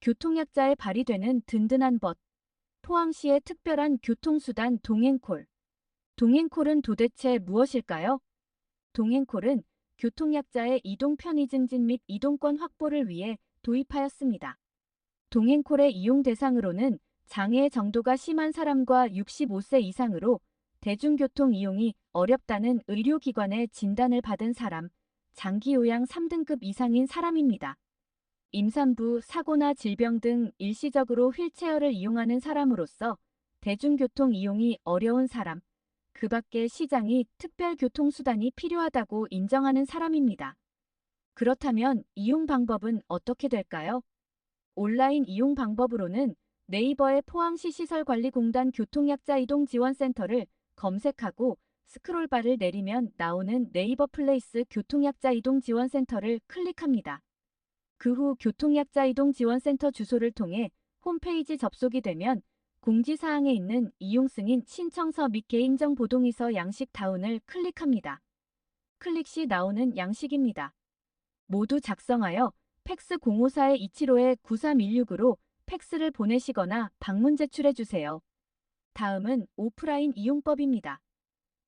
교통약자에 발휘되는 든든한 벗. 포항시의 특별한 교통수단 동행콜. 동행콜은 도대체 무엇일까요? 동행콜은 교통약자의 이동 편의 증진 및 이동권 확보를 위해 도입하였습니다. 동행콜의 이용 대상으로는 장애의 정도가 심한 사람과 65세 이상으로 대중교통 이용이 어렵다는 의료기관의 진단을 받은 사람, 장기요양 3등급 이상인 사람입니다. 임산부, 사고나 질병 등 일시적으로 휠체어를 이용하는 사람으로서 대중교통 이용이 어려운 사람, 그 밖에 시장이 특별교통수단이 필요하다고 인정하는 사람입니다. 그렇다면 이용 방법은 어떻게 될까요? 온라인 이용 방법으로는 네이버의 포항시 시설관리공단 교통약자 이동지원센터를 검색하고 스크롤바를 내리면 나오는 네이버 플레이스 교통약자 이동지원센터를 클릭합니다. 그 후 교통약자 이동지원센터 주소를 통해 홈페이지 접속이 되면 공지사항에 있는 이용승인 신청서 및 개인정 보동의서 양식 다운을 클릭합니다. 클릭 시 나오는 양식입니다. 모두 작성하여 팩스 054-275-9316으로 팩스를 보내시거나 방문 제출해주세요. 다음은 오프라인 이용법입니다.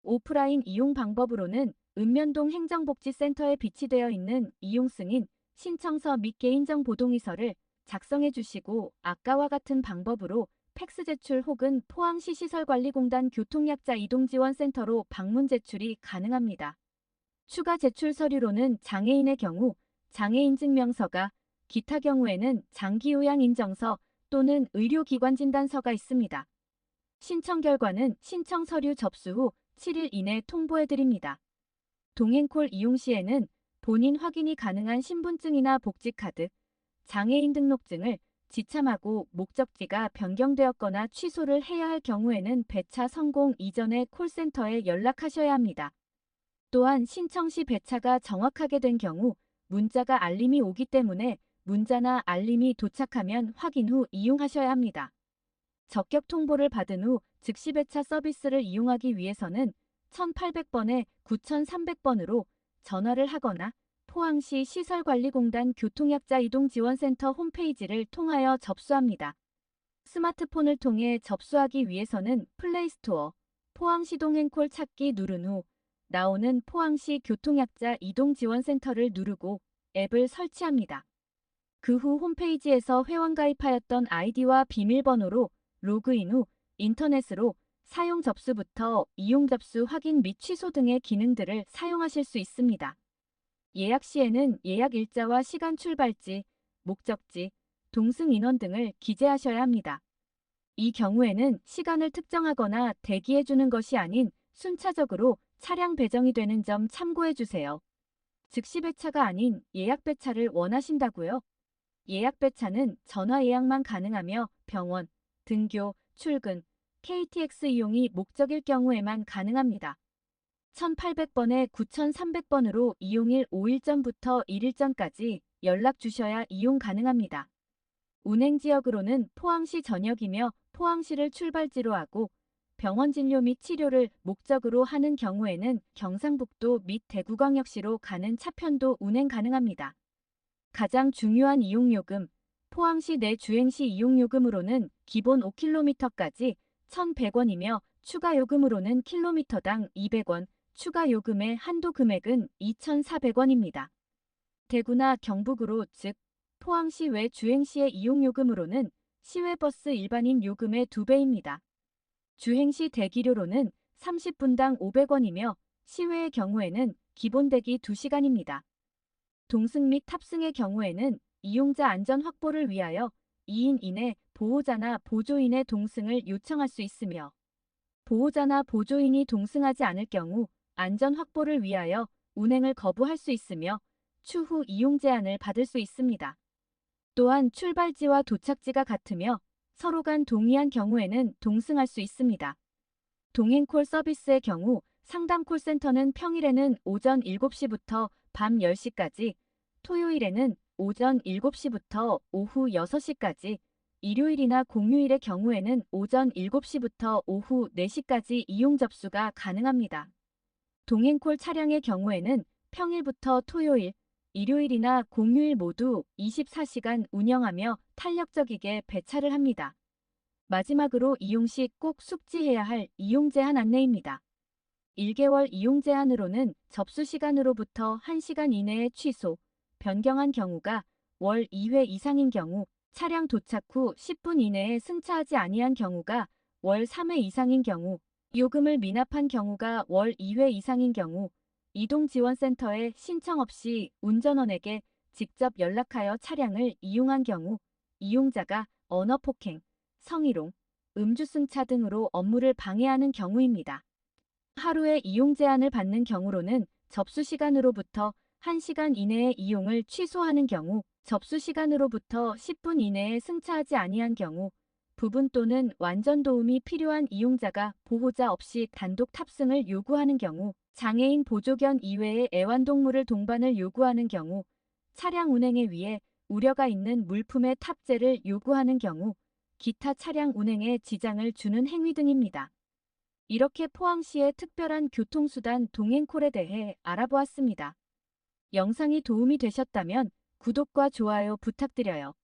오프라인 이용 방법으로는 읍면동 행정복지센터에 비치되어 있는 이용승인, 신청서 및 개인정 보동의서를 작성해 주시고 아까와 같은 방법으로 팩스 제출 혹은 포항시 시설관리공단 교통약자 이동지원센터로 방문 제출이 가능합니다. 추가 제출 서류로는 장애인의 경우 장애인증명서가, 기타 경우에는 장기요양인정서 또는 의료기관 진단서가 있습니다. 신청 결과는 신청 서류 접수 후 7일 이내 통보해드립니다. 동행콜 이용 시에는 본인 확인이 가능한 신분증이나 복지카드, 장애인 등록증을 지참하고 목적지가 변경되었거나 취소를 해야 할 경우에는 배차 성공 이전에 콜센터에 연락하셔야 합니다. 또한 신청 시 배차가 정확하게 된 경우 문자가 알림이 오기 때문에 문자나 알림이 도착하면 확인 후 이용하셔야 합니다. 적격 통보를 받은 후 즉시 배차 서비스를 이용하기 위해서는 1800번에 9300번으로 전화를 하거나 포항시 시설관리공단 교통약자 이동지원센터 홈페이지를 통하여 접수합니다. 스마트폰을 통해 접수하기 위해서는 플레이스토어, 포항시 동행콜 찾기 누른 후 나오는 포항시 교통약자 이동지원센터를 누르고 앱을 설치합니다. 그 후 홈페이지에서 회원가입하였던 아이디와 비밀번호로 로그인 후 인터넷으로 사용 접수부터 이용 접수 확인 및 취소 등의 기능들을 사용하실 수 있습니다. 예약 시에는 예약 일자와 시간 출발지, 목적지, 동승 인원 등을 기재하셔야 합니다. 이 경우에는 시간을 특정하거나 대기해주는 것이 아닌 순차적으로 차량 배정이 되는 점 참고해 주세요. 즉시 배차가 아닌 예약 배차를 원하신다고요? 예약 배차는 전화 예약만 가능하며 병원, 등교, 출근, KTX 이용이 목적일 경우에만 가능합니다. 1800번에 9300번으로 이용일 5일 전부터 1일 전까지 연락 주셔야 이용 가능합니다. 운행 지역으로는 포항시 전역이며 포항시를 출발지로 하고 병원 진료 및 치료를 목적으로 하는 경우에는 경상북도 및 대구광역시로 가는 차편도 운행 가능합니다. 가장 중요한 이용요금, 포항시 내 주행시 이용요금으로는 기본 5km까지 1,100원이며 추가 요금으로는 킬로미터당 200원, 추가 요금의 한도 금액은 2,400원입니다. 대구나 경북으로 즉 포항시 외 주행시의 이용요금으로는 시외버스 일반인 요금의 2배입니다. 주행시 대기료로는 30분당 500원이며 시외의 경우에는 기본 대기 2시간입니다. 동승 및 탑승의 경우에는 이용자 안전 확보를 위하여 2인 이내 보호자나 보조인의 동승을 요청할 수 있으며 보호자나 보조인이 동승하지 않을 경우 안전 확보를 위하여 운행을 거부할 수 있으며 추후 이용 제한을 받을 수 있습니다. 또한 출발지와 도착지가 같으며 서로 간 동의한 경우에는 동승할 수 있습니다. 동행콜 서비스의 경우 상담 콜센터는 평일에는 오전 7시부터 밤 10시까지, 토요일에는 오전 7시부터 오후 6시까지, 일요일이나 공휴일의 경우에는 오전 7시부터 오후 4시까지 이용 접수가 가능합니다. 동행콜 차량의 경우에는 평일부터 토요일, 일요일이나 공휴일 모두 24시간 운영하며 탄력적이게 배차를 합니다. 마지막으로 이용 시 꼭 숙지해야 할 이용 제한 안내입니다. 1개월 이용 제한으로는 접수 시간으로부터 1시간 이내에 취소, 변경한 경우가 월 2회 이상인 경우, 차량 도착 후 10분 이내에 승차하지 아니한 경우가 월 3회 이상인 경우, 요금을 미납한 경우가 월 2회 이상인 경우, 이동지원센터에 신청 없이 운전원에게 직접 연락하여 차량을 이용한 경우, 이용자가 언어폭행, 성희롱, 음주승차 등으로 업무를 방해하는 경우입니다. 하루에 이용 제한을 받는 경우로는 접수 시간으로부터 1시간 이내의 이용을 취소하는 경우, 접수 시간으로부터 10분 이내에 승차하지 아니한 경우, 부분 또는 완전 도움이 필요한 이용자가 보호자 없이 단독 탑승을 요구하는 경우, 장애인 보조견 이외의 애완동물을 동반을 요구하는 경우, 차량 운행에 위해 우려가 있는 물품의 탑재를 요구하는 경우, 기타 차량 운행에 지장을 주는 행위 등입니다. 이렇게 포항시의 특별한 교통수단 동행콜에 대해 알아보았습니다. 영상이 도움이 되셨다면 구독과 좋아요 부탁드려요.